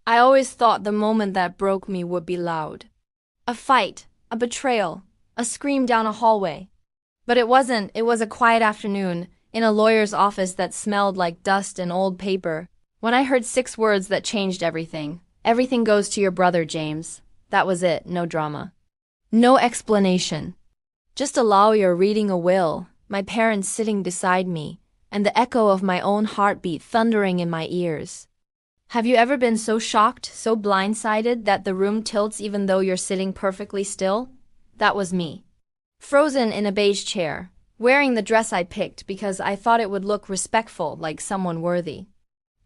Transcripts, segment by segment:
I always thought the moment that broke me would be loud. A fight, a betrayal, a scream down a hallway. But it wasn't. It was a quiet afternoon, in a lawyer's office that smelled like dust and old paper, when I heard 6 words that changed everything. Everything goes to your brother, James. That was it, no drama. No explanation. Just a lawyer reading a will, my parents sitting beside me, and the echo of my own heartbeat thundering in my ears. Have you ever been so shocked, so blindsided that the room tilts even though you're sitting perfectly still? That was me. Frozen in a beige chair, wearing the dress I picked because I thought it would look respectful, like someone worthy.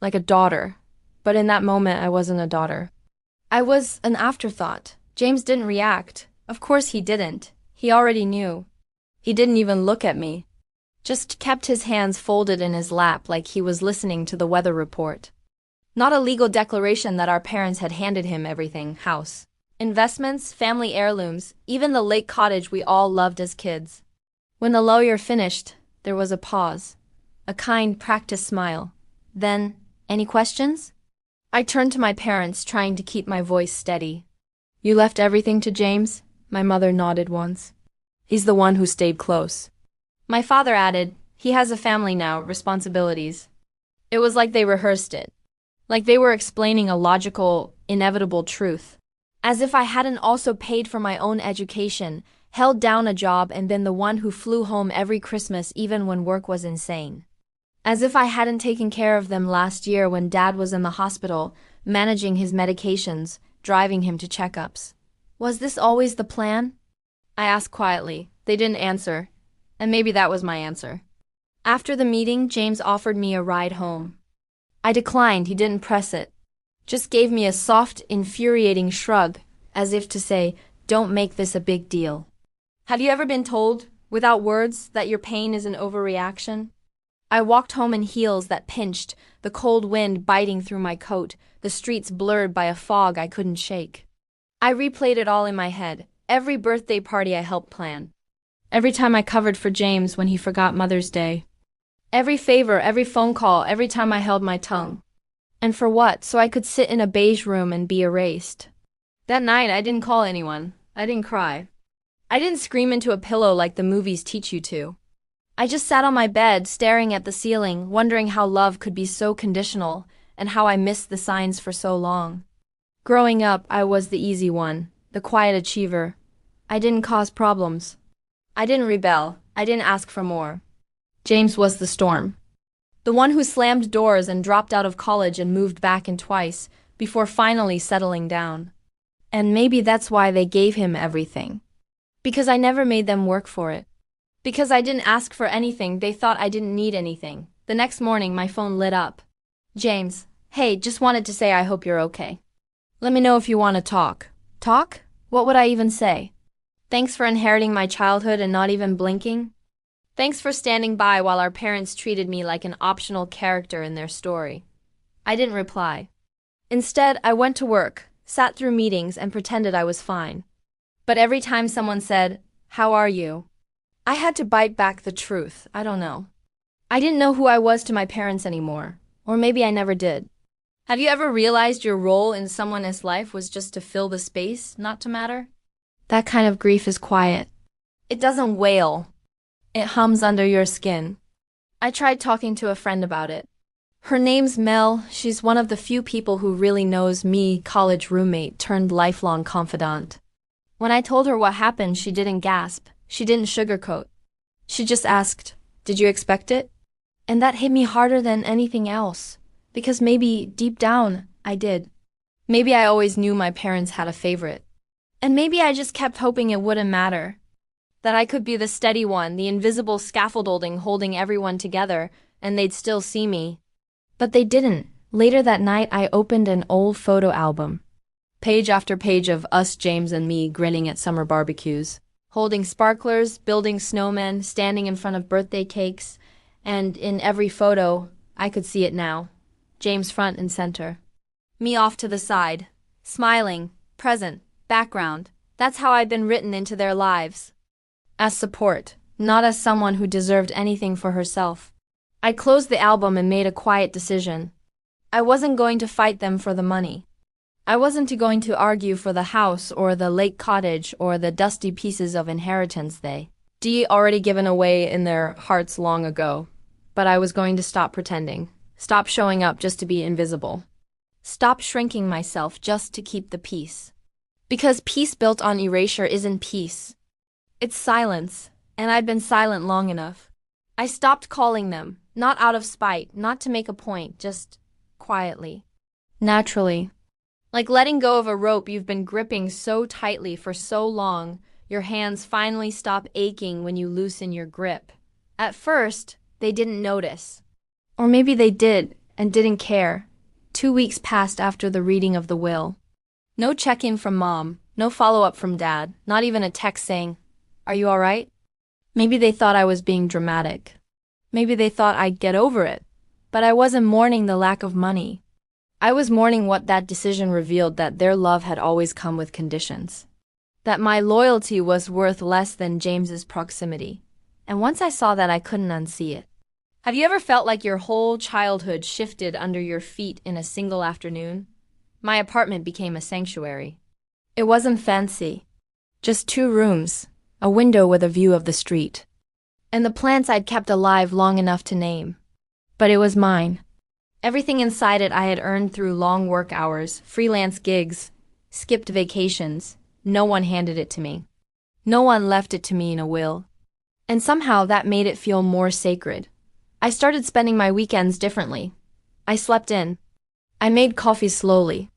Like a daughter. But in that moment, I wasn't a daughter. I was an afterthought. James didn't react. Of course he didn't. He already knew. He didn't even look at me. Just kept his hands folded in his lap like he was listening to the weather report. Not a legal declaration that our parents had handed him everything: house, investments, family heirlooms, even the lake cottage we all loved as kids. When the lawyer finished, there was a pause. A kind, practiced smile. Then, any questions? I turned to my parents, trying to keep my voice steady. You left everything to James? My mother nodded once. He's the one who stayed close. My father added, he has a family now, responsibilities. It was like they rehearsed it. Like they were explaining a logical, inevitable truth. As if I hadn't also paid for my own education, held down a job, and been the one who flew home every Christmas even when work was insane. As if I hadn't taken care of them last year when Dad was in the hospital, managing his medications, driving him to checkups. Was this always the plan? I asked quietly. They didn't answer. And maybe that was my answer. After the meeting, James offered me a ride home. I declined. He didn't press it. Just gave me a soft, infuriating shrug, as if to say, don't make this a big deal. Have you ever been told, without words, that your pain is an overreaction? I walked home in heels that pinched, the cold wind biting through my coat, the streets blurred by a fog I couldn't shake. I replayed it all in my head, every birthday party I helped plan. Every time I covered for James when he forgot Mother's Day. Every favor, every phone call, every time I held my tongue. And for what? So I could sit in a beige room and be erased. That night, I didn't call anyone. I didn't cry. I didn't scream into a pillow like the movies teach you to. I just sat on my bed, staring at the ceiling, wondering how love could be so conditional, and how I missed the signs for so long. Growing up, I was the easy one, the quiet achiever. I didn't cause problems. I didn't rebel. I didn't ask for more. James was the storm. The one who slammed doors and dropped out of college and moved back in twice, before finally settling down. And maybe that's why they gave him everything. Because I never made them work for it. Because I didn't ask for anything, they thought I didn't need anything. The next morning, my phone lit up. James, hey, just wanted to say I hope you're okay. Let me know if you want to talk. Talk? What would I even say? Thanks for inheriting my childhood and not even blinking. Thanks for standing by while our parents treated me like an optional character in their story. I didn't reply. Instead, I went to work, sat through meetings, and pretended I was fine. But every time someone said, "How are you?" I had to bite back the truth. I don't know. I didn't know who I was to my parents anymore. Or maybe I never did. Have you ever realized your role in someone's life was just to fill the space, not to matter? That kind of grief is quiet. It doesn't wail. It hums under your skin. I tried talking to a friend about it. Her name's Mel. She's one of the few people who really knows me, college roommate turned lifelong confidant. When I told her what happened, she didn't gasp. She didn't sugarcoat. She just asked, "Did you expect it?" And that hit me harder than anything else. Because maybe, deep down, I did. Maybe I always knew my parents had a favorite. And maybe I just kept hoping it wouldn't matter. That I could be the steady one, the invisible scaffolding holding everyone together, and they'd still see me. But they didn't. Later that night, I opened an old photo album. Page after page of us, James and me, grinning at summer barbecues. Holding sparklers, building snowmen, standing in front of birthday cakes. And in every photo, I could see it now. James front and center. Me off to the side. Smiling, present, background. That's how I'd been written into their lives. As support, not as someone who deserved anything for herself. I closed the album and made a quiet decision. I wasn't going to fight them for the money. I wasn't going to argue for the house or the lake cottage or the dusty pieces of inheritance they'd already given away in their hearts long ago. But I was going to stop pretending, stop showing up just to be invisible, stop shrinking myself just to keep the peace. Because peace built on erasure isn't peace. It's silence, and I'd been silent long enough. I stopped calling them, not out of spite, not to make a point, just quietly. Naturally. Like letting go of a rope you've been gripping so tightly for so long, your hands finally stop aching when you loosen your grip. At first, they didn't notice. Or maybe they did and didn't care. 2 weeks passed after the reading of the will. No check-in from Mom, no follow-up from Dad, not even a text saying, "Are you all right?" Maybe they thought I was being dramatic. Maybe they thought I'd get over it. But I wasn't mourning the lack of money. I was mourning what that decision revealed, that their love had always come with conditions. That my loyalty was worth less than James's proximity. And once I saw that, I couldn't unsee it. Have you ever felt like your whole childhood shifted under your feet in a single afternoon? My apartment became a sanctuary. It wasn't fancy. Just 2 rooms, a window with a view of the street. And the plants I'd kept alive long enough to name. But it was mine. Everything inside it I had earned through long work hours, freelance gigs, skipped vacations. No one handed it to me. No one left it to me in a will. And somehow that made it feel more sacred. I started spending my weekends differently. I slept in. I made coffee slowly.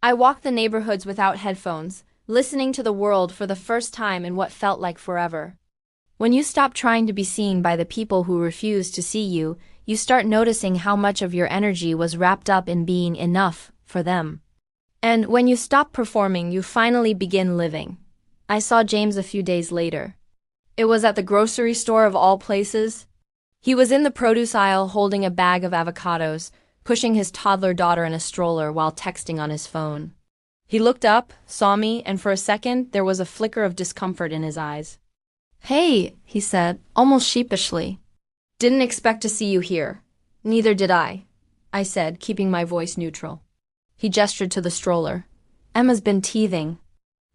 I walked the neighborhoods without headphones, listening to the world for the first time in what felt like forever. When you stop trying to be seen by the people who refuse to see you, you start noticing how much of your energy was wrapped up in being enough for them. And when you stop performing, you finally begin living. I saw James a few days later. It was at the grocery store of all places. He was in the produce aisle holding a bag of avocados, pushing his toddler daughter in a stroller while texting on his phone. He looked up, saw me, and for a second there was a flicker of discomfort in his eyes. "Hey," he said, almost sheepishly. "Didn't expect to see you here." "Neither did I said, keeping my voice neutral. He gestured to the stroller. "Emma's been teething.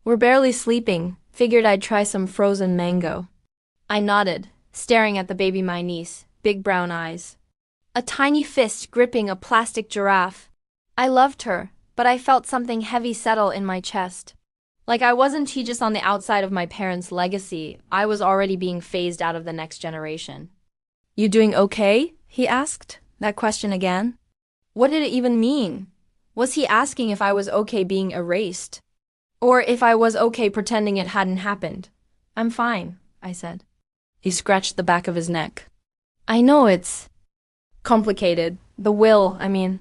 We're barely sleeping. Figured I'd try some frozen mango." I nodded, staring at the baby, my niece, big brown eyes. A tiny fist gripping a plastic giraffe. I loved her, but I felt something heavy settle in my chest. Like I wasn't just on the outside of my parents' legacy, I was already being phased out of the next generation. "You doing okay?" he asked, that question again. What did it even mean? Was he asking if I was okay being erased? Or if I was okay pretending it hadn't happened? "I'm fine," I said. He scratched the back of his neck. "I know it's complicated. The will, I mean.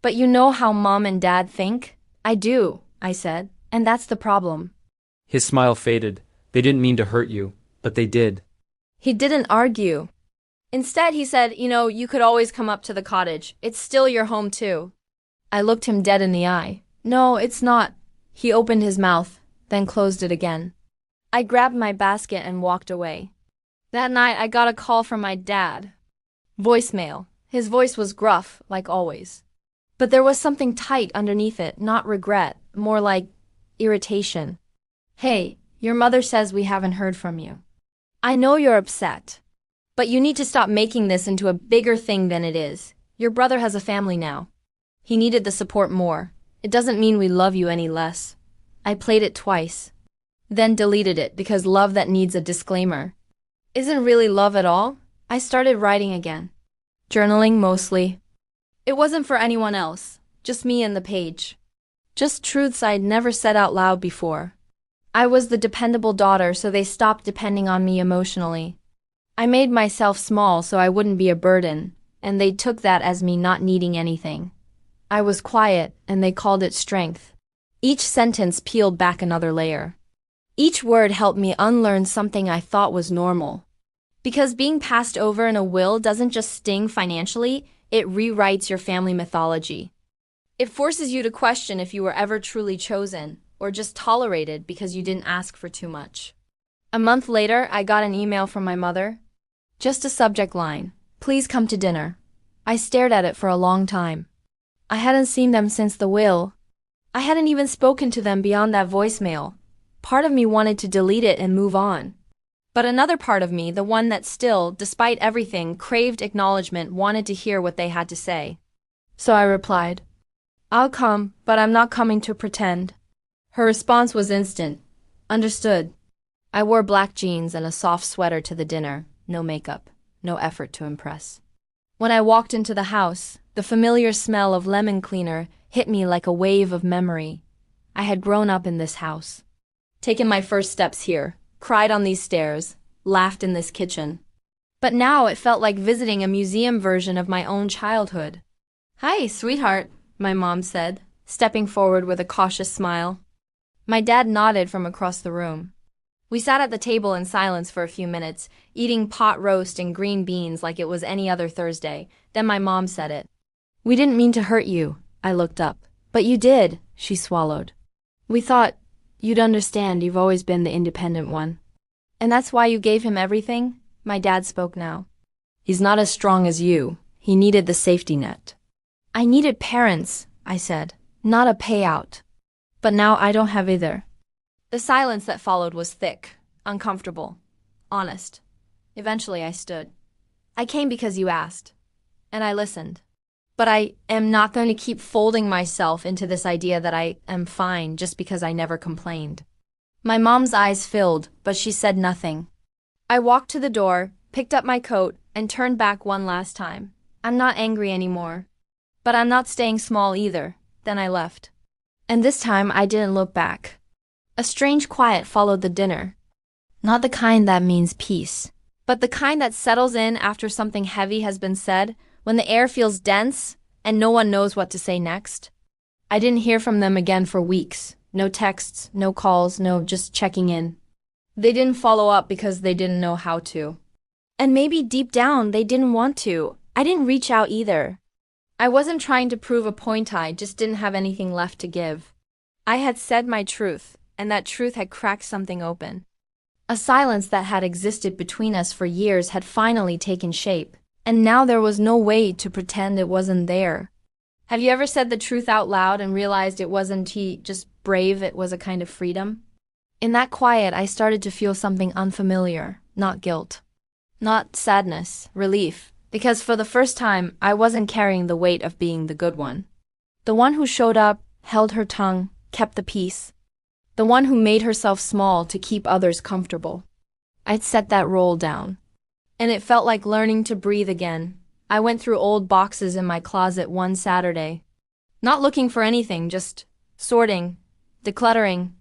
But you know how Mom and Dad think?" "I do," I said, "and that's the problem." His smile faded. They didn't mean to hurt you, but they did. He didn't argue. Instead, he said, "You could always come up to the cottage. It's still your home too." I looked him dead in the eye. "No, it's not." He opened his mouth, then closed it again. I grabbed my basket and walked away. That night, I got a call from my dad. Voicemail. His voice was gruff, like always. But there was something tight underneath it, not regret, more like irritation. "Hey, your mother says we haven't heard from you. I know you're upset, but you need to stop making this into a bigger thing than it is. Your brother has a family now. He needed the support more. It doesn't mean we love you any less." I played it twice, then deleted it because love that needs a disclaimer isn't really love at all. I started writing again. Journaling mostly. It wasn't for anyone else, just me and the page. Just truths I'd never said out loud before. I was the dependable daughter, so they stopped depending on me emotionally. I made myself small so I wouldn't be a burden, and they took that as me not needing anything. I was quiet, and they called it strength. Each sentence peeled back another layer. Each word helped me unlearn something I thought was normal. Because being passed over in a will doesn't just sting financially, it rewrites your family mythology. It forces you to question if you were ever truly chosen, or just tolerated because you didn't ask for too much. A month later, I got an email from my mother. Just a subject line, "Please come to dinner." I stared at it for a long time. I hadn't seen them since the will. I hadn't even spoken to them beyond that voicemail. Part of me wanted to delete it and move on. But another part of me, the one that still, despite everything, craved acknowledgement, wanted to hear what they had to say. So I replied, "I'll come, but I'm not coming to pretend." Her response was instant. "Understood." I wore black jeans and a soft sweater to the dinner, no makeup, no effort to impress. When I walked into the house, the familiar smell of lemon cleaner hit me like a wave of memory. I had grown up in this house, taken my first steps here, cried on these stairs, laughed in this kitchen. But now it felt like visiting a museum version of my own childhood. "Hi, sweetheart," my mom said, stepping forward with a cautious smile. My dad nodded from across the room. We sat at the table in silence for a few minutes, eating pot roast and green beans like it was any other Thursday. Then my mom said it. "We didn't mean to hurt you." I looked up. "But you did," she swallowed. "We thought you'd understand. You've always been the independent one." "And that's why you gave him everything?" My dad spoke now. "He's not as strong as you. He needed the safety net." "I needed parents," I said, "not a payout. But now I don't have either." The silence that followed was thick, uncomfortable, honest. Eventually I stood. "I came because you asked, and I listened. But I am not going to keep folding myself into this idea that I am fine just because I never complained." My mom's eyes filled, but she said nothing. I walked to the door, picked up my coat, and turned back one last time. I'm not angry anymore. But I'm not staying small either. Then I left. And this time I didn't look back. A strange quiet followed the dinner. Not the kind that means peace, but the kind that settles in after something heavy has been said, when the air feels dense and no one knows what to say next. I didn't hear from them again for weeks. No texts, no calls, no just checking in. They didn't follow up because they didn't know how to. And maybe deep down they didn't want to. I didn't reach out either. I wasn't trying to prove a point, I just didn't have anything left to give. I had said my truth, and that truth had cracked something open. A silence that had existed between us for years had finally taken shape, and now there was no way to pretend it wasn't there. Have you ever said the truth out loud and realized it wasn't just brave, it was a kind of freedom? In that quiet, I started to feel something unfamiliar, not guilt, not sadness, relief, because for the first time, I wasn't carrying the weight of being the good one. The one who showed up, held her tongue, kept the peace. The one who made herself small to keep others comfortable. I'd set that role down. And it felt like learning to breathe again. I went through old boxes in my closet one Saturday. Not looking for anything, just sorting, decluttering,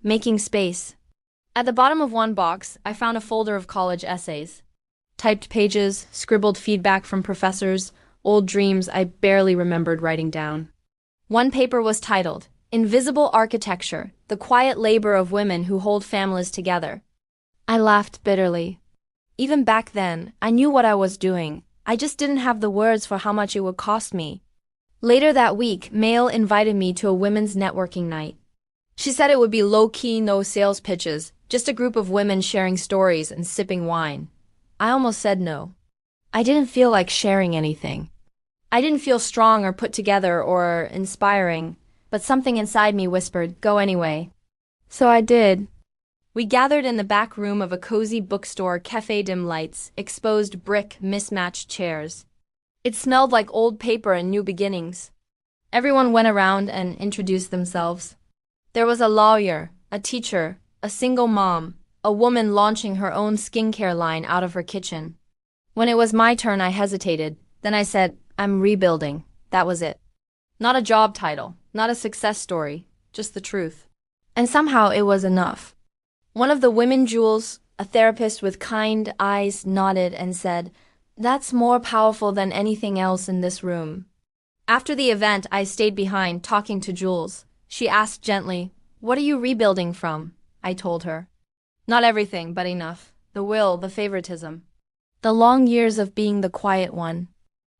making space. At the bottom of one box, I found a folder of college essays. Typed pages, scribbled feedback from professors, old dreams I barely remembered writing down. One paper was titled, "Invisible Architecture, the Quiet Labor of Women Who Hold Families Together." I laughed bitterly. Even back then, I knew what I was doing. I just didn't have the words for how much it would cost me. Later that week, Mail invited me to a women's networking night. She said it would be low-key, no sales pitches, just a group of women sharing stories and sipping wine. I almost said no. I didn't feel like sharing anything. I didn't feel strong or put together or inspiring, but something inside me whispered, "Go anyway." So I did. We gathered in the back room of a cozy bookstore, cafe, dim lights, exposed brick, mismatched chairs. It smelled like old paper and new beginnings. Everyone went around and introduced themselves. There was a lawyer, a teacher, a single mom, a woman launching her own skincare line out of her kitchen. When it was my turn, I hesitated. Then I said, "I'm rebuilding." That was it. Not a job title, not a success story, just the truth. And somehow it was enough. One of the women Jules, a therapist with kind eyes, nodded and said, "That's more powerful than anything else in this room." After the event, I stayed behind, talking to Jules. She asked gently, "What are you rebuilding from?" I told her. Not everything, but enough. The will, the favoritism. The long years of being the quiet one.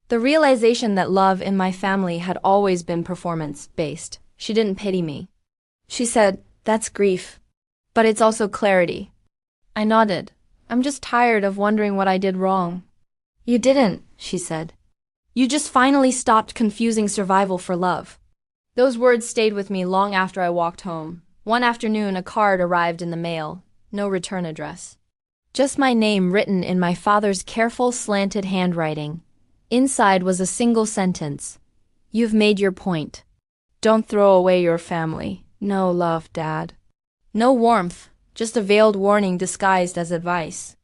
The realization that love in my family had always been performance-based. She didn't pity me. She said, "That's grief. But it's also clarity." I nodded. "I'm just tired of wondering what I did wrong." "You didn't," she said. "You just finally stopped confusing survival for love." Those words stayed with me long after I walked home. One afternoon, a card arrived in the mail. No return address. Just my name written in my father's careful, slanted handwriting. Inside was a single sentence. You've made your point. Don't throw away your family. No love, Dad. No warmth, just a veiled warning disguised as advice.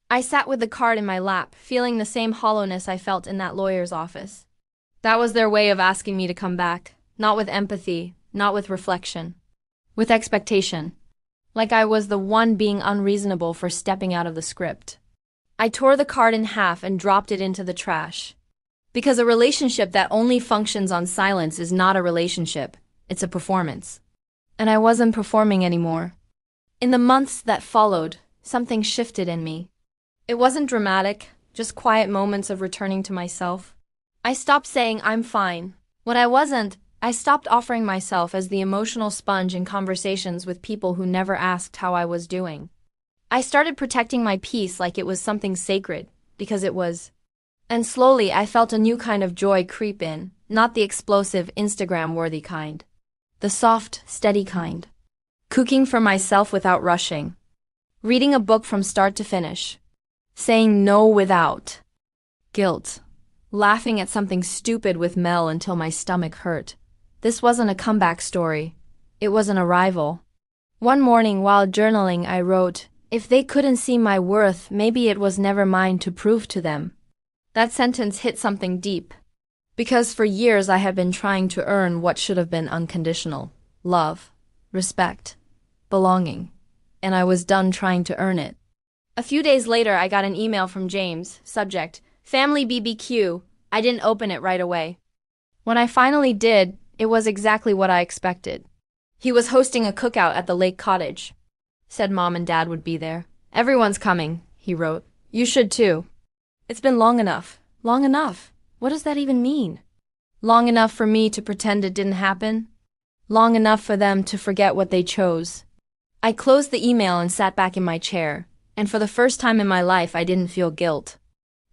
I sat with the card in my lap, feeling the same hollowness I felt in that lawyer's office. That was their way of asking me to come back, not with empathy, not with reflection. With expectation. Like I was the one being unreasonable for stepping out of the script. I tore the card in half and dropped it into the trash. Because a relationship that only functions on silence is not a relationship, it's a performance. And I wasn't performing anymore. In the months that followed, something shifted in me. It wasn't dramatic, just quiet moments of returning to myself. I stopped saying I'm fine. When I wasn't, I stopped offering myself as the emotional sponge in conversations with people who never asked how I was doing. I started protecting my peace like it was something sacred, because it was. And slowly I felt a new kind of joy creep in, not the explosive, Instagram-worthy kind. The soft, steady kind. Cooking for myself without rushing. Reading a book from start to finish. Saying no without guilt. Laughing at something stupid with Mel until my stomach hurt. This wasn't a comeback story. It was an arrival. One morning while journaling I wrote, if they couldn't see my worth, maybe it was never mine to prove to them. That sentence hit something deep. Because for years I had been trying to earn what should have been unconditional. Love. Respect. Belonging. And I was done trying to earn it. A few days later I got an email from James, subject, Family BBQ. I didn't open it right away. When I finally did, it was exactly what I expected. He was hosting a cookout at the lake cottage. Said Mom and Dad would be there. Everyone's coming, he wrote. You should too. It's been long enough. Long enough. What does that even mean? Long enough for me to pretend it didn't happen? Long enough for them to forget what they chose. I closed the email and sat back in my chair, and for the first time in my life I didn't feel guilt.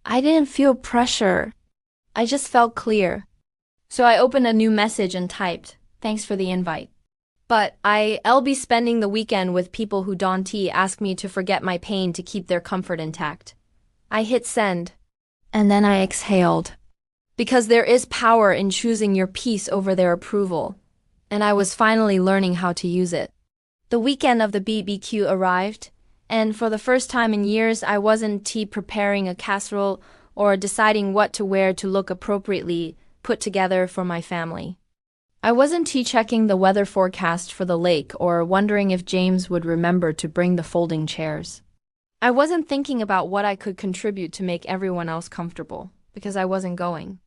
I didn't feel pressure. I just felt clear. So I opened a new message and typed, thanks for the invite. But I'll be spending the weekend with people who don't ask me to forget my pain to keep their comfort intact. I hit send. And then I exhaled. Because there is power in choosing your peace over their approval. And I was finally learning how to use it. The weekend of the BBQ arrived, and for the first time in years I wasn't preparing a casserole or deciding what to wear to look appropriately put together for my family. I wasn't checking the weather forecast for the lake or wondering if James would remember to bring the folding chairs. I wasn't thinking about what I could contribute to make everyone else comfortable, because I wasn't going.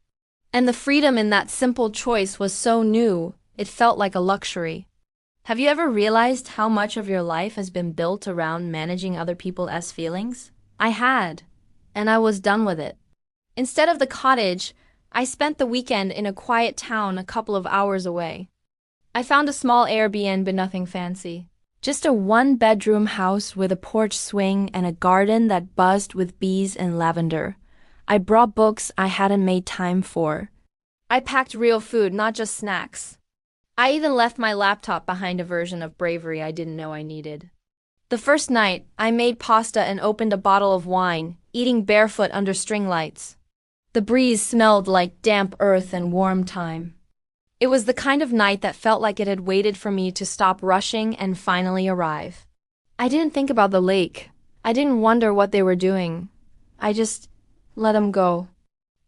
And the freedom in that simple choice was so new, it felt like a luxury. Have you ever realized how much of your life has been built around managing other people's feelings? I had, and I was done with it. Instead of the cottage, I spent the weekend in a quiet town a couple of hours away. I found a small Airbnb, but nothing fancy. Just a one-bedroom house with a porch swing and a garden that buzzed with bees and lavender. I brought books I hadn't made time for. I packed real food, not just snacks. I even left my laptop behind, a version of bravery I didn't know I needed. The first night, I made pasta and opened a bottle of wine, eating barefoot under string lights. The breeze smelled like damp earth and warm thyme. It was the kind of night that felt like it had waited for me to stop rushing and finally arrive. I didn't think about the lake. I didn't wonder what they were doing. I just let them go.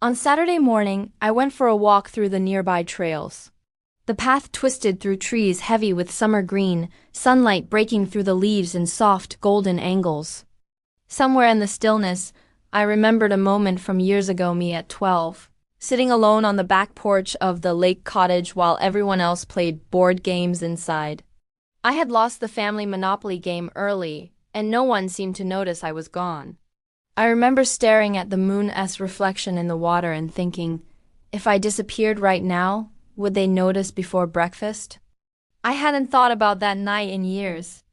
On Saturday morning, I went for a walk through the nearby trails. The path twisted through trees heavy with summer green, sunlight breaking through the leaves in soft, golden angles. Somewhere in the stillness, I remembered a moment from years ago, me at 12, sitting alone on the back porch of the lake cottage while everyone else played board games inside. I had lost the family Monopoly game early, and no one seemed to notice I was gone. I remember staring at the moon's reflection in the water and thinking, if I disappeared right now, would they notice before breakfast? I hadn't thought about that night in years.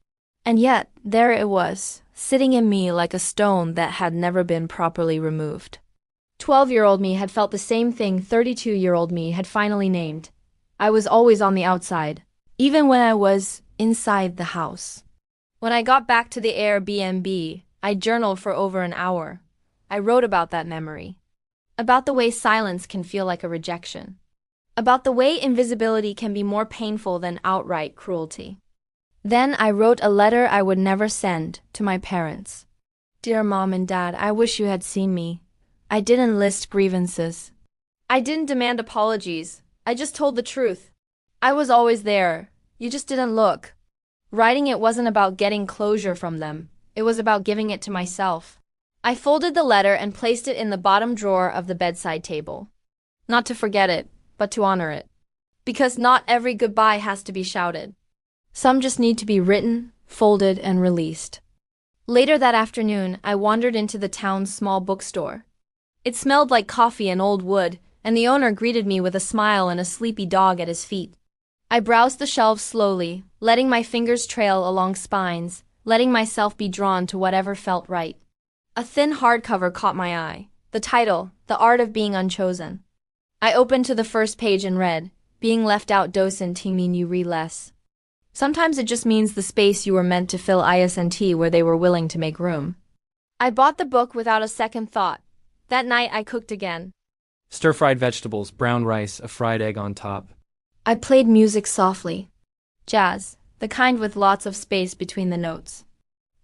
And yet, there it was, sitting in me like a stone that had never been properly removed. 12-year-old me had felt the same thing 32-year-old me had finally named. I was always on the outside, even when I was inside the house. When I got back to the Airbnb, I journaled for over an hour. I wrote about that memory. About the way silence can feel like a rejection. About the way invisibility can be more painful than outright cruelty. Then I wrote a letter I would never send to my parents. Dear Mom and Dad, I wish you had seen me. I didn't list grievances. I didn't demand apologies. I just told the truth. I was always there. You just didn't look. Writing it wasn't about getting closure from them. It was about giving it to myself. I folded the letter and placed it in the bottom drawer of the bedside table. Not to forget it, but to honor it. Because not every goodbye has to be shouted. Some just need to be written, folded, and released. Later that afternoon, I wandered into the town's small bookstore. It smelled like coffee and old wood, and the owner greeted me with a smile and a sleepy dog at his feet. I browsed the shelves slowly, letting my fingers trail along spines, letting myself be drawn to whatever felt right. A thin hardcover caught my eye. The title, The Art of Being Unchosen. I opened to the first page and read, Being left out doesn't mean you read less. Sometimes it just means the space you were meant to fill isn't where they were willing to make room. I bought the book without a second thought. That night I cooked again. Stir-fried vegetables, brown rice, a fried egg on top. I played music softly. Jazz, the kind with lots of space between the notes.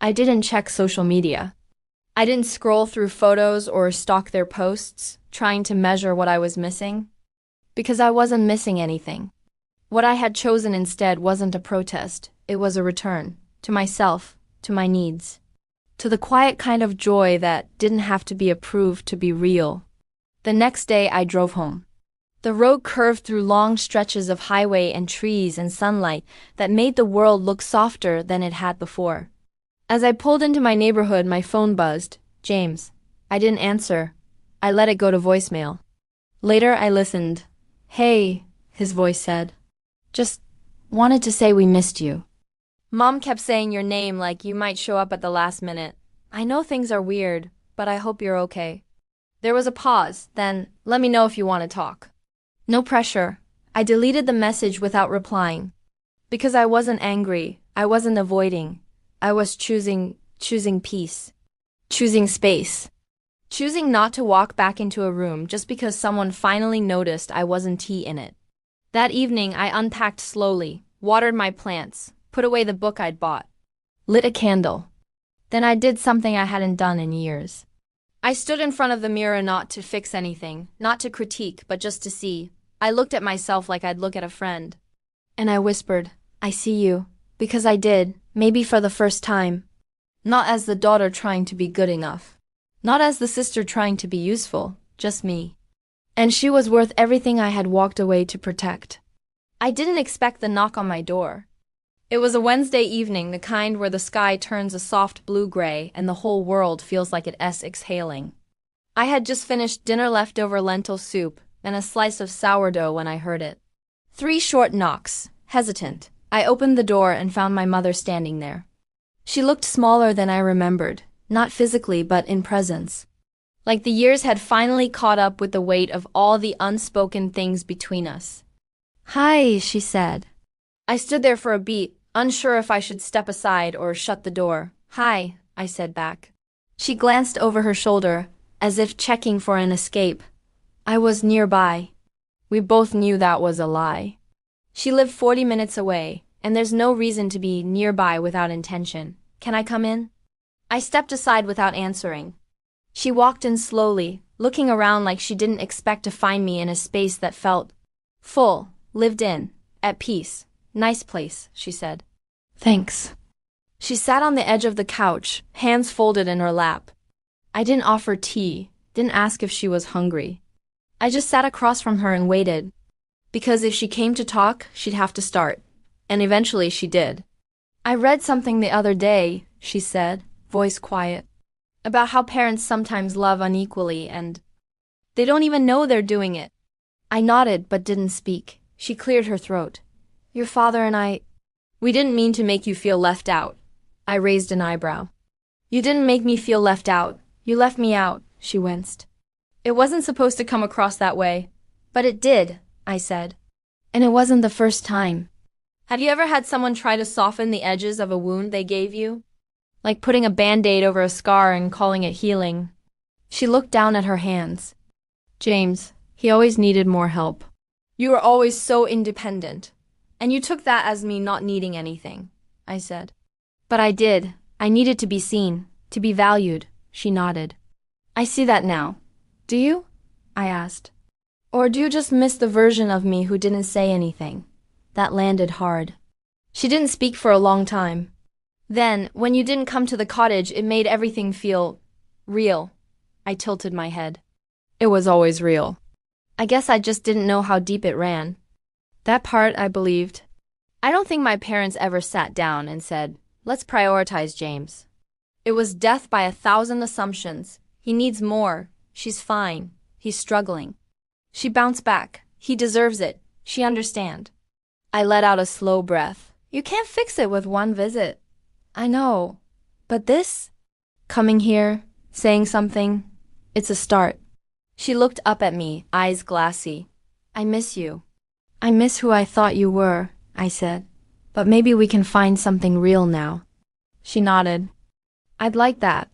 I didn't check social media. I didn't scroll through photos or stalk their posts, trying to measure what I was missing. Because I wasn't missing anything. What I had chosen instead wasn't a protest, it was a return. To myself, to my needs. To the quiet kind of joy that didn't have to be approved to be real. The next day I drove home. The road curved through long stretches of highway and trees and sunlight that made the world look softer than it had before. As I pulled into my neighborhood, my phone buzzed. James. I didn't answer. I let it go to voicemail. Later I listened. Hey, his voice said. Just wanted to say we missed you. Mom kept saying your name like you might show up at the last minute. I know things are weird, but I hope you're okay. There was a pause, then, let me know if you want to talk. No pressure. I deleted the message without replying. Because I wasn't angry, I wasn't avoiding. I was choosing peace. Choosing space. Choosing not to walk back into a room just because someone finally noticed I wasn't in it. That evening, I unpacked slowly, watered my plants, put away the book I'd bought, lit a candle. Then I did something I hadn't done in years. I stood in front of the mirror not to fix anything, not to critique, but just to see. I looked at myself like I'd look at a friend. And I whispered, I see you. Because I did, maybe for the first time. Not as the daughter trying to be good enough. Not as the sister trying to be useful, just me. And she was worth everything I had walked away to protect. I didn't expect the knock on my door. It was a Wednesday evening, the kind where the sky turns a soft blue-gray and the whole world feels like it's exhaling. I had just finished dinner leftover lentil soup and a slice of sourdough when I heard it. 3 short knocks, hesitant. I opened the door and found my mother standing there. She looked smaller than I remembered, not physically but in presence. Like the years had finally caught up with the weight of all the unspoken things between us. Hi, she said. I stood there for a beat, unsure if I should step aside or shut the door. Hi, I said back. She glanced over her shoulder, as if checking for an escape. I was nearby. We both knew that was a lie. She lived 40 minutes away, and there's no reason to be nearby without intention. Can I come in? I stepped aside without answering. She walked in slowly, looking around like she didn't expect to find me in a space that felt full, lived in, at peace. Nice place, she said. Thanks. She sat on the edge of the couch, hands folded in her lap. I didn't offer tea, didn't ask if she was hungry. I just sat across from her and waited. Because if she came to talk, she'd have to start. And eventually she did. I read something the other day, she said, voice quiet, about how parents sometimes love unequally and they don't even know they're doing it. I nodded but didn't speak. She cleared her throat. Your father and we didn't mean to make you feel left out. I raised an eyebrow. You didn't make me feel left out. You left me out, she winced. It wasn't supposed to come across that way. But it did, I said. And it wasn't the first time. Have you ever had someone try to soften the edges of a wound they gave you? Like putting a band-aid over a scar and calling it healing. She looked down at her hands. James, he always needed more help. You were always so independent. And you took that as me not needing anything, I said. But I did. I needed to be seen, to be valued, she nodded. I see that now. Do you? I asked. Or do you just miss the version of me who didn't say anything? That landed hard. She didn't speak for a long time. Then, when you didn't come to the cottage, it made everything feel real. I tilted my head. It was always real. I guess I just didn't know how deep it ran. That part I believed. I don't think my parents ever sat down and said, let's prioritize James. It was death by 1,000 assumptions. He needs more. She's fine. He's struggling. She bounced back. He deserves it. She understand. I let out a slow breath. You can't fix it with one visit. I know. But this? Coming here, saying something, it's a start. She looked up at me, eyes glassy. I miss you. I miss who I thought you were, I said. But maybe we can find something real now. She nodded. I'd like that.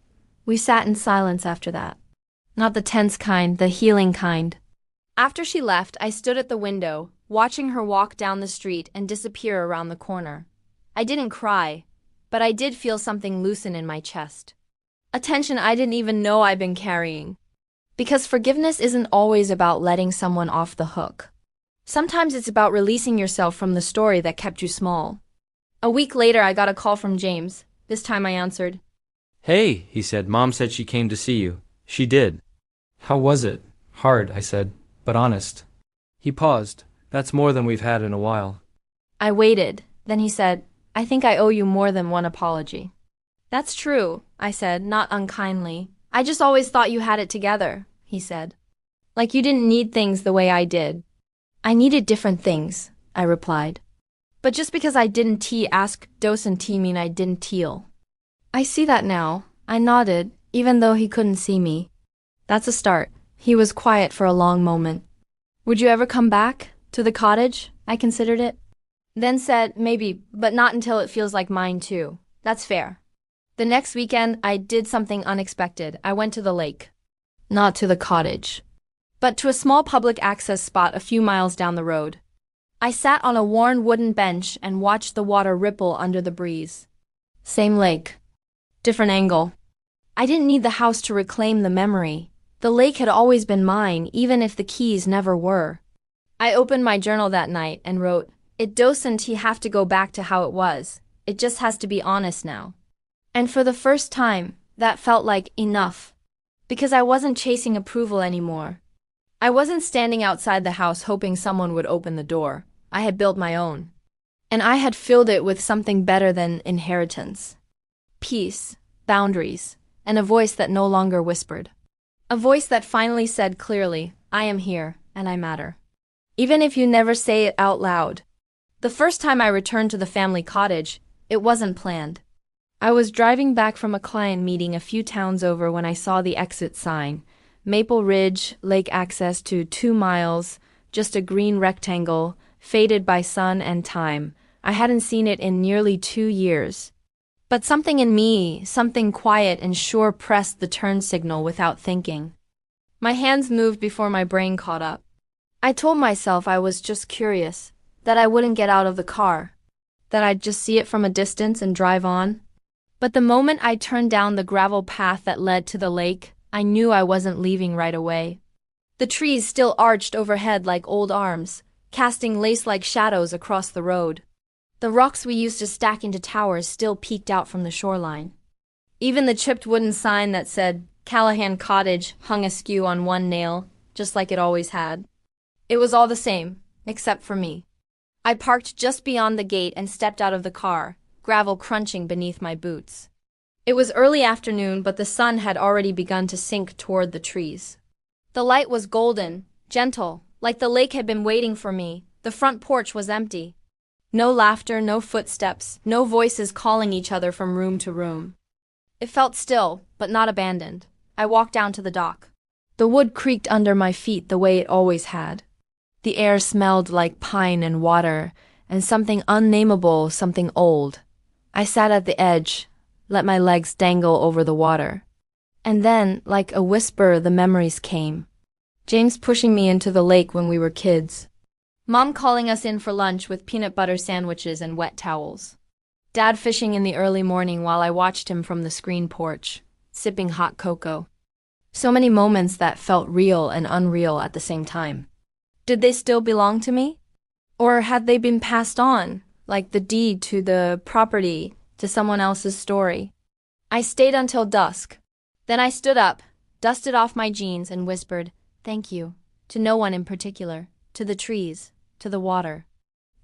We sat in silence after that. Not the tense kind, the healing kind. After she left, I stood at the window, watching her walk down the street and disappear around the corner. I didn't cry, but I did feel something loosen in my chest. A tension I didn't even know I'd been carrying. Because forgiveness isn't always about letting someone off the hook. Sometimes it's about releasing yourself from the story that kept you small. A week later, I got a call from James. This time I answered. Hey, he said, Mom said she came to see you. She did. How was it? Hard, I said, but honest. He paused. That's more than we've had in a while. I waited. Then he said, I think I owe you more than one apology. That's true, I said, not unkindly. I just always thought you had it together, he said. Like you didn't need things the way I did. I needed different things, I replied. But just because I didn't ask doesn't mean I didn't teal. I see that now. I nodded, even though he couldn't see me. That's a start. He was quiet for a long moment. Would you ever come back? To the cottage? I considered it. Then said, maybe, but not until it feels like mine too. That's fair. The next weekend, I did something unexpected. I went to the lake. Not to the cottage, but to a small public access spot a few miles down the road. I sat on a worn wooden bench and watched the water ripple under the breeze. Same lake. Different angle. I didn't need the house to reclaim the memory. The lake had always been mine, even if the keys never were. I opened my journal that night and wrote, It doesn't have to go back to how it was. It just has to be honest now. And for the first time, that felt like enough. Because I wasn't chasing approval anymore. I wasn't standing outside the house hoping someone would open the door. I had built my own. And I had filled it with something better than inheritance. Peace, boundaries, and a voice that no longer whispered. A voice that finally said clearly, I am here, and I matter. Even if you never say it out loud. The first time I returned to the family cottage, it wasn't planned. I was driving back from a client meeting a few towns over when I saw the exit sign. Maple Ridge, lake access to 2 miles, just a green rectangle, faded by sun and time. I hadn't seen it in nearly 2 years. But something in me, something quiet and sure, pressed the turn signal without thinking. My hands moved before my brain caught up. I told myself I was just curious, that I wouldn't get out of the car, that I'd just see it from a distance and drive on. But the moment I turned down the gravel path that led to the lake, I knew I wasn't leaving right away. The trees still arched overhead like old arms, casting lace-like shadows across the road. The rocks we used to stack into towers still peeked out from the shoreline. Even the chipped wooden sign that said Callahan Cottage hung askew on one nail, just like it always had. It was all the same, except for me. I parked just beyond the gate and stepped out of the car, gravel crunching beneath my boots. It was early afternoon, but the sun had already begun to sink toward the trees. The light was golden, gentle, like the lake had been waiting for me. The front porch was empty. No laughter, no footsteps, no voices calling each other from room to room. It felt still, but not abandoned. I walked down to the dock. The wood creaked under my feet the way it always had. The air smelled like pine and water, and something unnameable, something old. I sat at the edge, let my legs dangle over the water. And then, like a whisper, the memories came. James pushing me into the lake when we were kids. Mom calling us in for lunch with peanut butter sandwiches and wet towels. Dad fishing in the early morning while I watched him from the screen porch, sipping hot cocoa. So many moments that felt real and unreal at the same time. Did they still belong to me? Or had they been passed on, like the deed to the property, to someone else's story? I stayed until dusk. Then I stood up, dusted off my jeans, and whispered, "Thank you," to no one in particular, to the trees, to the water,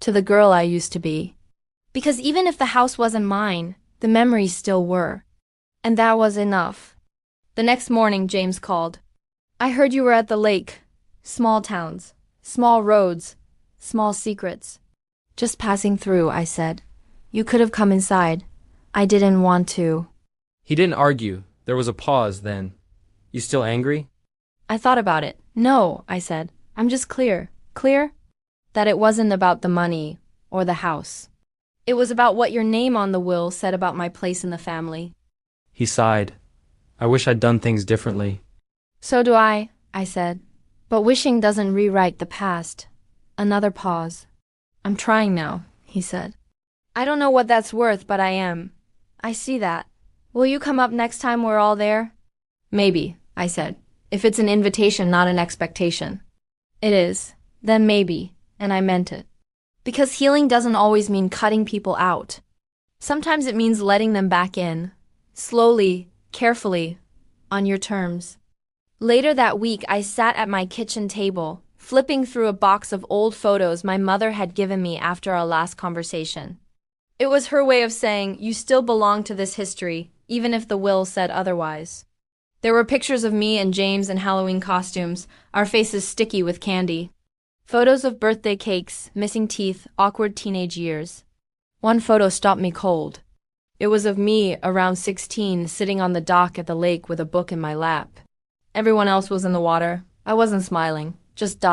to the girl I used to be. Because even if the house wasn't mine, the memories still were. And that was enough. The next morning, James called. "I heard you were at the lake. Small towns, small roads, small secrets." "Just passing through," I said. "You could have come inside. I didn't want to." He didn't argue. There was a pause then. "You still angry?" I thought about it. "No," I said. "I'm just clear. Clear? That it wasn't about the money or the house. It was about what your name on the will said about my place in the family." He sighed. "I wish I'd done things differently." "So do I," said. "But wishing doesn't rewrite the past." Another pause. "I'm trying now," he said. "I don't know what that's worth, but I am. I see that. Will you come up next time we're all there?" "Maybe," I said. "If it's an invitation, not an expectation." "It is. Then maybe," and I meant it. Because healing doesn't always mean cutting people out. Sometimes it means letting them back in. Slowly, carefully, on your terms. Later that week, I sat at my kitchen table, flipping through a box of old photos my mother had given me after our last conversation. It was her way of saying, "You still belong to this history, even if the will said otherwise." There were pictures of me and James in Halloween costumes, our faces sticky with candy. Photos of birthday cakes, missing teeth, awkward teenage years. One photo stopped me cold. It was of me, around 16, sitting on the dock at the lake with a book in my lap. Everyone else was in the water. I wasn't smiling, just ...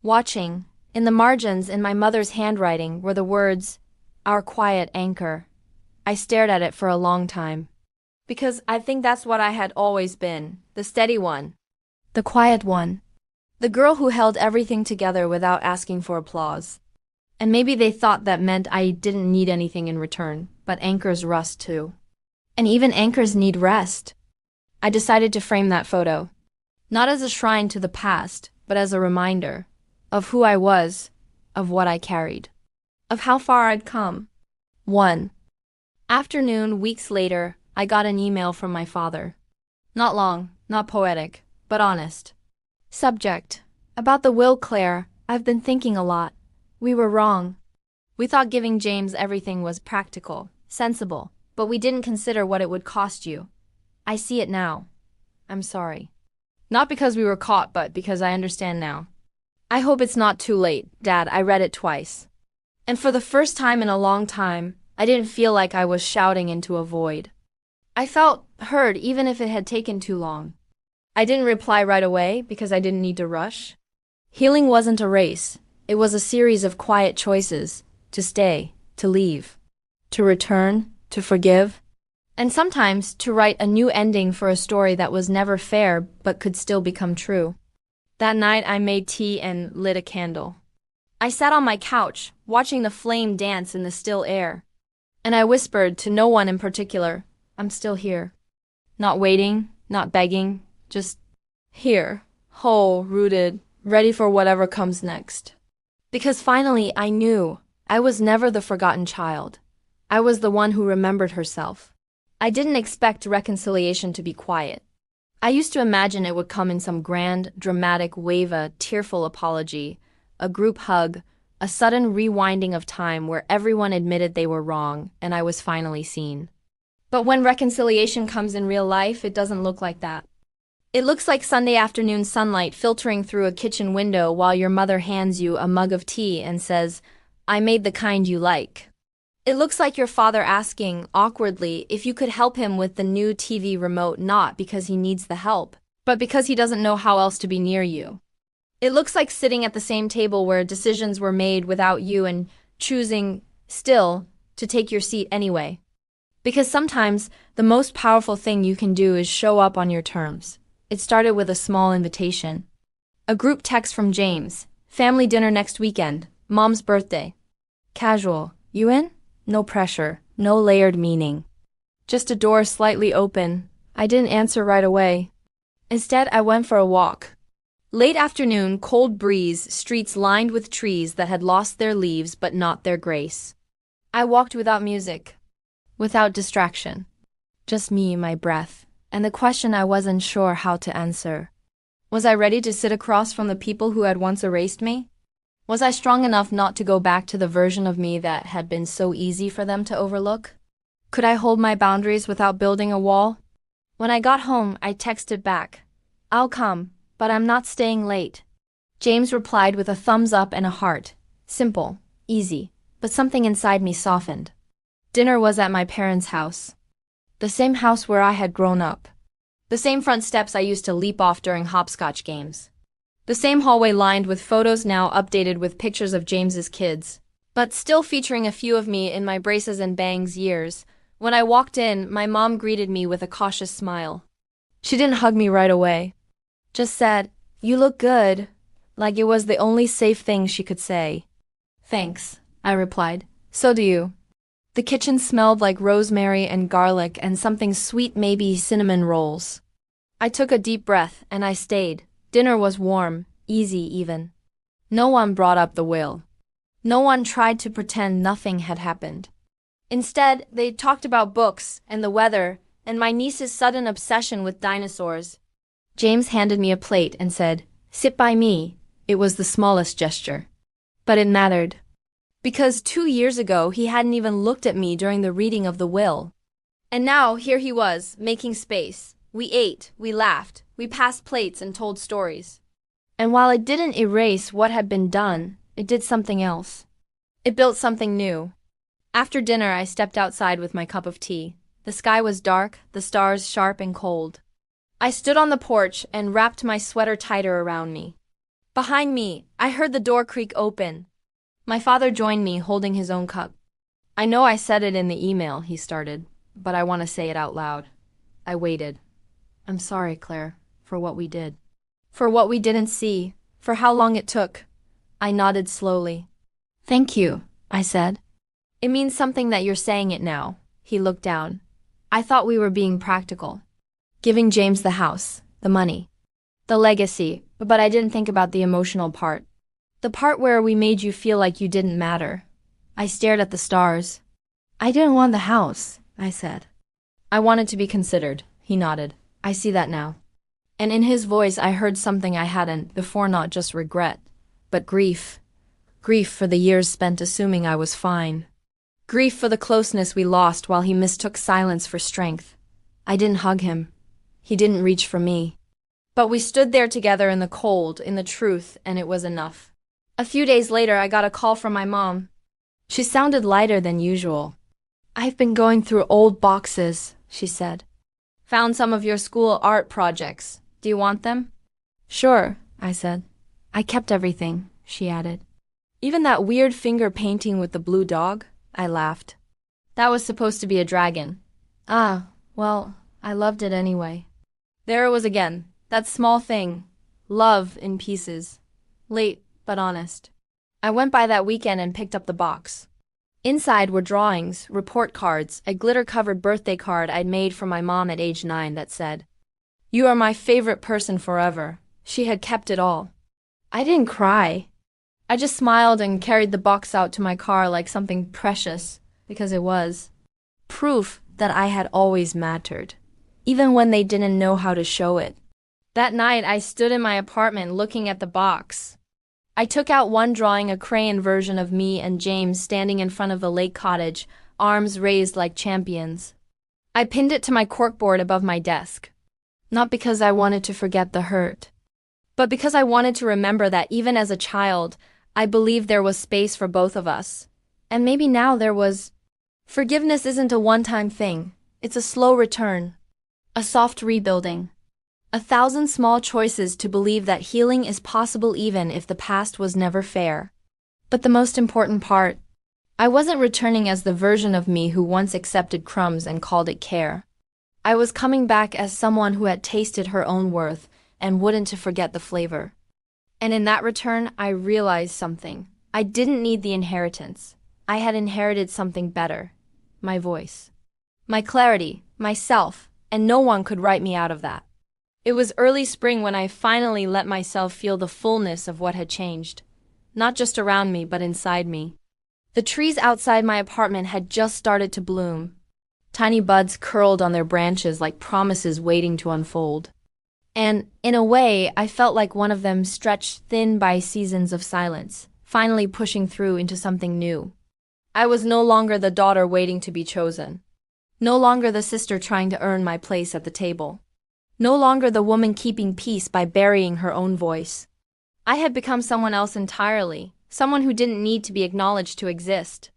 Watching. In the margins, in my mother's handwriting, were the words, "Our quiet anchor." I stared at it for a long time. Because I think that's what I had always been, the steady one. The quiet one. The girl who held everything together without asking for applause. And maybe they thought that meant I didn't need anything in return, but anchors rust too. And even anchors need rest. I decided to frame that photo. Not as a shrine to the past, but as a reminder of who I was, of what I carried, of how far I'd come. 1. Afternoon, weeks later, I got an email from my father. Not long, not poetic, but honest. Subject: about the will, Claire. I've been thinking a lot. We were wrong. We thought giving James everything was practical, sensible, but we didn't consider what it would cost you. I see it now. I'm sorry. Not because we were caught, but because I understand now. I hope it's not too late, Dad. I read it twice. And for the first time in a long time, I didn't feel like I was shouting into a void. I felt heard even if it had taken too long. I didn't reply right away because I didn't need to rush. Healing wasn't a race. It was a series of quiet choices: to stay, to leave, to return, to forgive, and sometimes to write a new ending for a story that was never fair but could still become true. That night I made tea and lit a candle. I sat on my couch, watching the flame dance in the still air. And I whispered to no one in particular, "I'm still here." Not waiting, not begging, just here, whole, rooted, ready for whatever comes next. Because finally I knew I was never the forgotten child. I was the one who remembered herself. I didn't expect reconciliation to be quiet. I used to imagine it would come in some grand, dramatic wave, a tearful apology, a group hug, a sudden rewinding of time where everyone admitted they were wrong and I was finally seen. But when reconciliation comes in real life, it doesn't look like that. It looks like Sunday afternoon sunlight filtering through a kitchen window while your mother hands you a mug of tea and says, "I made the kind you like." It looks like your father asking, awkwardly, if you could help him with the new TV remote, not because he needs the help, but because he doesn't know how else to be near you. It looks like sitting at the same table where decisions were made without you and choosing, still, to take your seat anyway. Because sometimes the most powerful thing you can do is show up on your terms. It started with a small invitation. A group text from James. Family dinner next weekend. Mom's birthday. Casual. You in? No pressure. No layered meaning. Just a door slightly open. I didn't answer right away. Instead, I went for a walk. Late afternoon, cold breeze, streets lined with trees that had lost their leaves but not their grace. I walked without music. Without distraction. Just me, my breath, and the question I wasn't sure how to answer. Was I ready to sit across from the people who had once erased me? Was I strong enough not to go back to the version of me that had been so easy for them to overlook? Could I hold my boundaries without building a wall? When I got home, I texted back. I'll come, but I'm not staying late. James replied with a thumbs up and a heart. Simple, easy, but something inside me softened. Dinner was at my parents' house. The same house where I had grown up. The same front steps I used to leap off during hopscotch games. The same hallway lined with photos now updated with pictures of James's kids, but still featuring a few of me in my braces and bangs years. When I walked in, my mom greeted me with a cautious smile. She didn't hug me right away. Just said, "You look good," like it was the only safe thing she could say. "Thanks," I replied. "So do you." The kitchen smelled like rosemary and garlic and something sweet, maybe cinnamon rolls. I took a deep breath and I stayed. Dinner was warm, easy even. No one brought up the will. No one tried to pretend nothing had happened. Instead, they talked about books and the weather and my niece's sudden obsession with dinosaurs. James handed me a plate and said, "Sit by me." It was the smallest gesture. But it mattered. Because 2 years ago, he hadn't even looked at me during the reading of the will. And now, here he was, making space. We ate, we laughed, we passed plates and told stories. And while it didn't erase what had been done, it did something else. It built something new. After dinner, I stepped outside with my cup of tea. The sky was dark, the stars sharp and cold. I stood on the porch and wrapped my sweater tighter around me. Behind me, I heard the door creak open. My father joined me, holding his own cup. "I know I said it in the email," he started, "but I want to say it out loud." I waited. "I'm sorry, Claire, for what we did. For what we didn't see, for how long it took." I nodded slowly. "Thank you," I said. "It means something that you're saying it now." He looked down. I thought we were being practical. Giving James the house, the money, the legacy, but I didn't think about the emotional part. The part where we made you feel like you didn't matter. I stared at the stars. "I didn't want the house," I said. "I wanted to be considered," he nodded. "I see that now." And in his voice I heard something I hadn't before, not just regret, but grief. Grief for the years spent assuming I was fine. Grief for the closeness we lost while he mistook silence for strength. I didn't hug him. He didn't reach for me. But we stood there together in the cold, in the truth, and it was enough. A few days later, I got a call from my mom. She sounded lighter than usual. "I've been going through old boxes," she said. "Found some of your school art projects. Do you want them?" "Sure," I said. "I kept everything," she added. "Even that weird finger painting with the blue dog?" I laughed. "That was supposed to be a dragon." "Ah, well, I loved it anyway." There it was again, that small thing. Love in pieces. Late, but honest. I went by that weekend and picked up the box. Inside were drawings, report cards, a glitter-covered birthday card I'd made for my mom at age 9 that said, "You are my favorite person forever." She had kept it all. I didn't cry. I just smiled and carried the box out to my car like something precious, because it was. Proof that I had always mattered, even when they didn't know how to show it. That night, I stood in my apartment looking at the box. I took out one drawing, a crayon version of me and James standing in front of the lake cottage, arms raised like champions. I pinned it to my corkboard above my desk. Not because I wanted to forget the hurt, but because I wanted to remember that even as a child, I believed there was space for both of us. And maybe now there was. Forgiveness isn't a one-time thing. It's a slow return. A soft rebuilding. 1,000 small choices to believe that healing is possible even if the past was never fair. But the most important part, I wasn't returning as the version of me who once accepted crumbs and called it care. I was coming back as someone who had tasted her own worth and wouldn't to forget the flavor. And in that return, I realized something. I didn't need the inheritance. I had inherited something better. My voice. My clarity, myself, and no one could write me out of that. It was early spring when I finally let myself feel the fullness of what had changed. Not just around me, but inside me. The trees outside my apartment had just started to bloom. Tiny buds curled on their branches like promises waiting to unfold. And, in a way, I felt like one of them stretched thin by seasons of silence, finally pushing through into something new. I was no longer the daughter waiting to be chosen. No longer the sister trying to earn my place at the table. No longer the woman keeping peace by burying her own voice. I had become someone else entirely, someone who didn't need to be acknowledged to exist.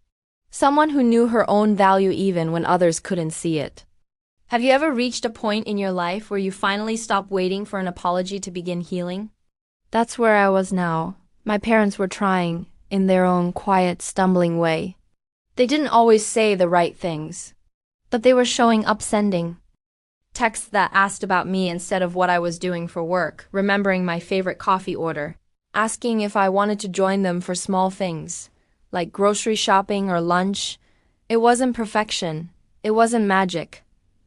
Someone who knew her own value even when others couldn't see it. Have you ever reached a point in your life where you finally stopped waiting for an apology to begin healing? That's where I was now. My parents were trying, in their own quiet, stumbling way. They didn't always say the right things, but they were showing up, sending texts that asked about me instead of what I was doing for work, remembering my favorite coffee order, asking if I wanted to join them for small things, like grocery shopping or lunch. It wasn't perfection, it wasn't magic,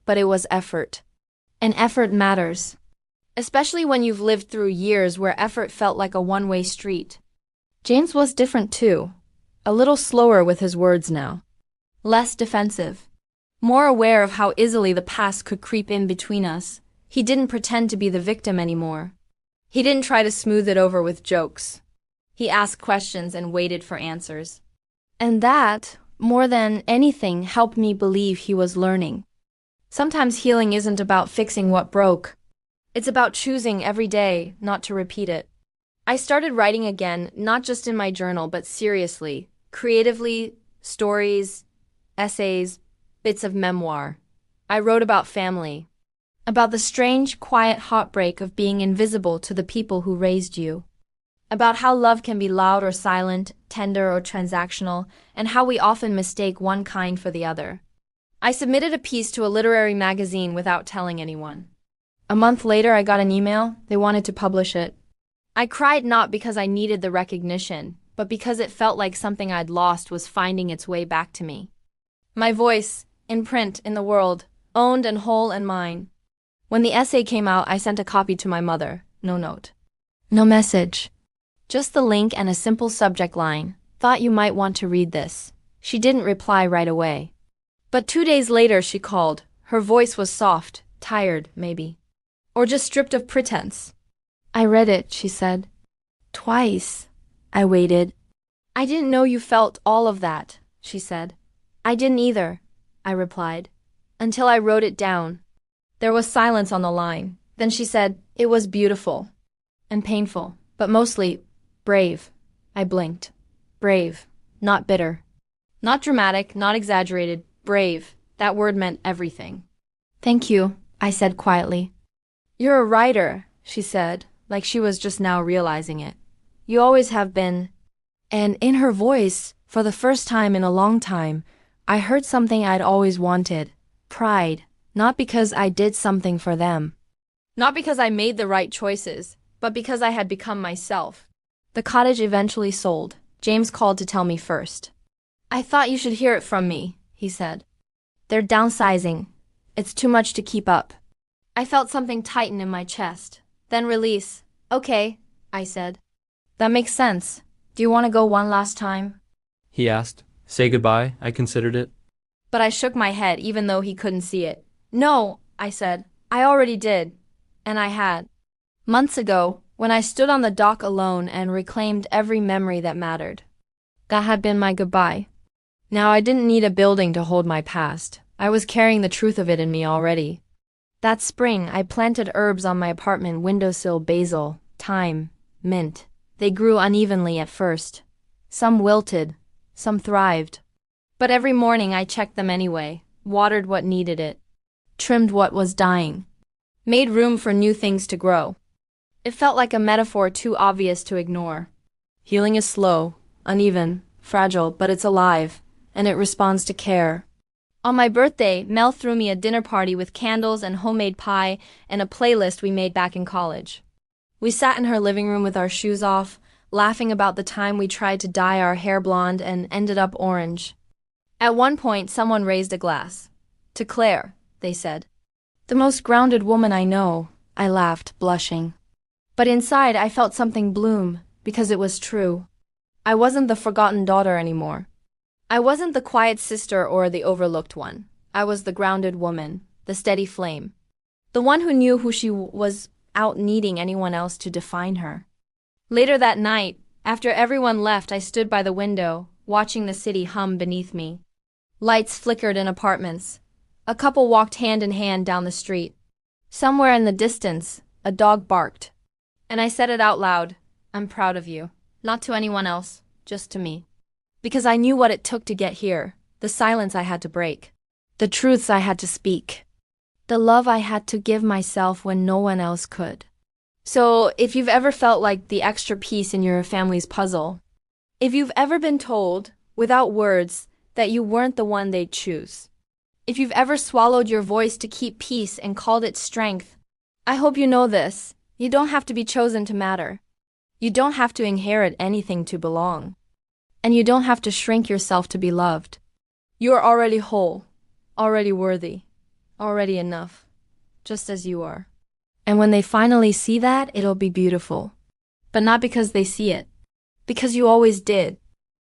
but it was effort. And effort matters, especially when you've lived through years where effort felt like a one-way street. James was different too, a little slower with his words now, less defensive, more aware of how easily the past could creep in between us. He didn't pretend to be the victim anymore. He didn't try to smooth it over with jokes. He asked questions and waited for answers. And that, more than anything, helped me believe he was learning. Sometimes healing isn't about fixing what broke. It's about choosing every day not to repeat it. I started writing again, not just in my journal, but seriously, creatively, stories, essays, bits of memoir. I wrote about family, about the strange, quiet heartbreak of being invisible to the people who raised you, about how love can be loud or silent, tender or transactional, and how we often mistake one kind for the other. I submitted a piece to a literary magazine without telling anyone. A month later, I got an email. They wanted to publish it. I cried not because I needed the recognition, but because it felt like something I'd lost was finding its way back to me. My voice, in print, in the world, owned and whole and mine. When the essay came out, I sent a copy to my mother. No note. No message. Just the link and a simple subject line. Thought you might want to read this. She didn't reply right away. But 2 days later she called. Her voice was soft, tired, maybe. Or just stripped of pretense. I read it, she said. Twice. I waited. I didn't know you felt all of that, she said. I didn't either, I replied. Until I wrote it down. There was silence on the line. Then she said, it was beautiful. And painful, but mostly brave. I blinked. Brave, not bitter. Not dramatic, not exaggerated. Brave. That word meant everything. Thank you, I said quietly. You're a writer, she said, like she was just now realizing it. You always have been. And in her voice, for the first time in a long time, I heard something I'd always wanted. Pride. Not because I did something for them. Not because I made the right choices, but because I had become myself. The cottage eventually sold. James called to tell me first. I thought you should hear it from me, he said. They're downsizing. It's too much to keep up. I felt something tighten in my chest, then release. Okay, I said. That makes sense. Do you want to go one last time? He asked. Say goodbye, I considered it. But I shook my head even though he couldn't see it. No, I said. I already did. And I had. Months ago, when I stood on the dock alone and reclaimed every memory that mattered. That had been my goodbye. Now I didn't need a building to hold my past. I was carrying the truth of it in me already. That spring, I planted herbs on my apartment windowsill: basil, thyme, mint. They grew unevenly at first. Some wilted, some thrived. But every morning I checked them anyway, watered what needed it, trimmed what was dying. made room for new things to grow. It felt like a metaphor too obvious to ignore. Healing is slow, uneven, fragile, but it's alive, and it responds to care. On my birthday, Mel threw me a dinner party with candles and homemade pie and a playlist we made back in college. We sat in her living room with our shoes off, laughing about the time we tried to dye our hair blonde and ended up orange. At one point, someone raised a glass. "To Claire," they said. "The most grounded woman I know," I laughed, blushing. But inside, I felt something bloom, because it was true. I wasn't the forgotten daughter anymore. I wasn't the quiet sister or the overlooked one. I was the grounded woman, the steady flame. The one who knew who she was without needing anyone else to define her. Later that night, after everyone left, I stood by the window, watching the city hum beneath me. Lights flickered in apartments. A couple walked hand in hand down the street. Somewhere in the distance, a dog barked. And I said it out loud, "I'm proud of you." Not to anyone else, just to me. Because I knew what it took to get here, the silence I had to break, the truths I had to speak, the love I had to give myself when no one else could. So, if you've ever felt like the extra piece in your family's puzzle, if you've ever been told, without words, that you weren't the one they'd choose, if you've ever swallowed your voice to keep peace and called it strength, I hope you know this: you don't have to be chosen to matter. You don't have to inherit anything to belong. And you don't have to shrink yourself to be loved. You are already whole, already worthy, already enough, just as you are. And when they finally see that, it'll be beautiful. But not because they see it, because you always did.